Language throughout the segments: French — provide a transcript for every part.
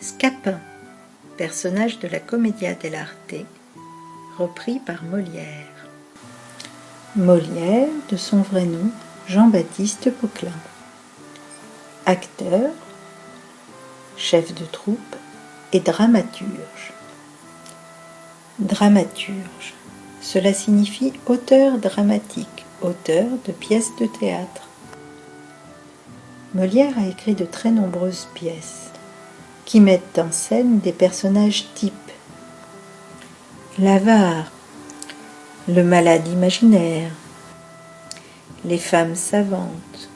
Scapin, personnage de la Commedia dell'arte, repris par Molière. Molière, de son vrai nom, Jean-Baptiste Poquelin. Acteur, chef de troupe et dramaturge. Dramaturge, cela signifie auteur dramatique, auteur de pièces de théâtre. Molière a écrit de très nombreuses pièces qui mettent en scène des personnages types. L'avare, le malade imaginaire, les femmes savantes.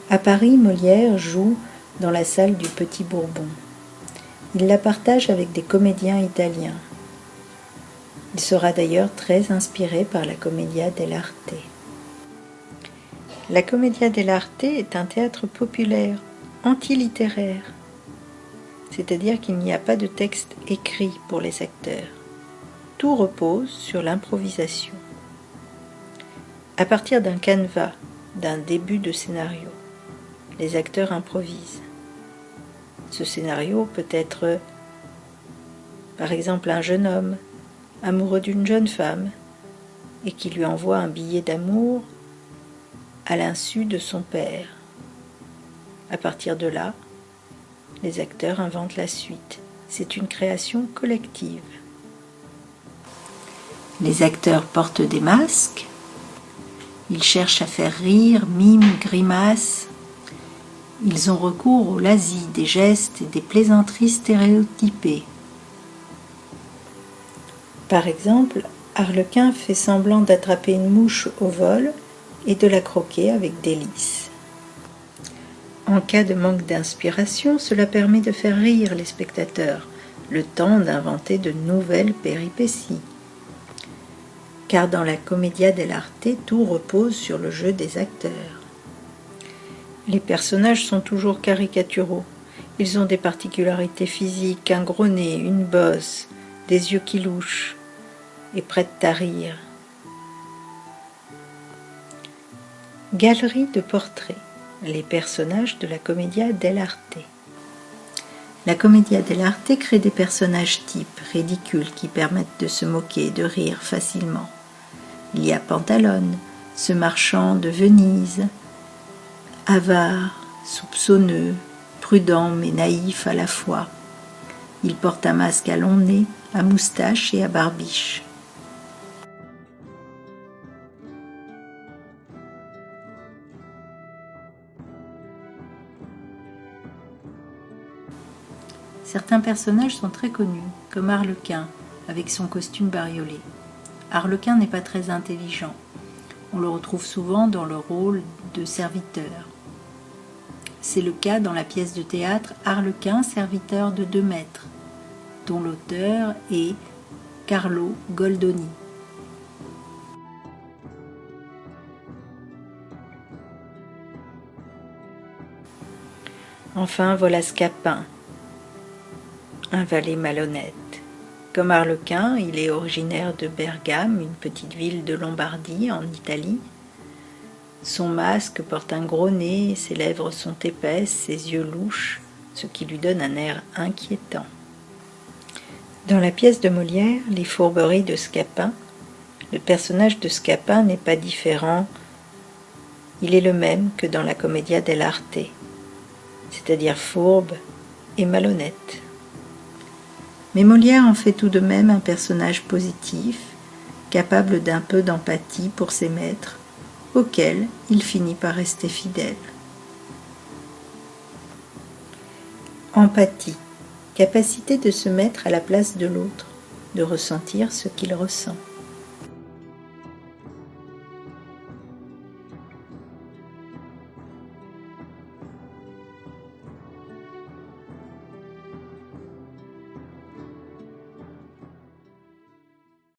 À Paris, Molière joue dans la salle du Petit Bourbon. Il la partage avec des comédiens italiens. Il sera d'ailleurs très inspiré par la Commedia dell'arte. La Commedia dell'arte est un théâtre populaire, antilittéraire, c'est-à-dire qu'il n'y a pas de texte écrit pour les acteurs. Tout repose sur l'improvisation. À partir d'un canevas, d'un début de scénario, les acteurs improvisent. Ce scénario peut être, par exemple, un jeune homme amoureux d'une jeune femme et qui lui envoie un billet d'amour à l'insu de son père. À partir de là, les acteurs inventent la suite. C'est une création collective. Les acteurs portent des masques. Ils cherchent à faire rire, miment, grimaces. Ils ont recours au lasis des gestes et des plaisanteries stéréotypées. Par exemple, Arlequin fait semblant d'attraper une mouche au vol et de la croquer avec délice. En cas de manque d'inspiration, cela permet de faire rire les spectateurs, le temps d'inventer de nouvelles péripéties. Car dans la Commedia dell'arte, tout repose sur le jeu des acteurs. Les personnages sont toujours caricaturaux. Ils ont des particularités physiques, un gros nez, une bosse, des yeux qui louchent et prêtent à rire. Galerie de portraits. Les personnages de la Commedia dell'arte. La Commedia dell'arte crée des personnages types, ridicules, qui permettent de se moquer et de rire facilement. Il y a Pantalone, ce marchand de Venise, avare, soupçonneux, prudent mais naïf à la fois. Il porte un masque à long nez, à moustache et à barbiche. Certains personnages sont très connus, comme Arlequin, avec son costume bariolé. Arlequin n'est pas très intelligent. On le retrouve souvent dans le rôle de serviteur. C'est le cas dans la pièce de théâtre Arlequin, serviteur de 2 maîtres, dont l'auteur est Carlo Goldoni. Enfin, voilà Scapin, un valet malhonnête. Comme Arlequin, il est originaire de Bergame, une petite ville de Lombardie, en Italie. Son masque porte un gros nez, ses lèvres sont épaisses, ses yeux louches, ce qui lui donne un air inquiétant. Dans la pièce de Molière, Les fourberies de Scapin, le personnage de Scapin n'est pas différent, il est le même que dans la Commedia dell'arte, c'est-à-dire fourbe et malhonnête. Mais Molière en fait tout de même un personnage positif, capable d'un peu d'empathie pour ses maîtres, auquel il finit par rester fidèle. Empathie, capacité de se mettre à la place de l'autre, de ressentir ce qu'il ressent.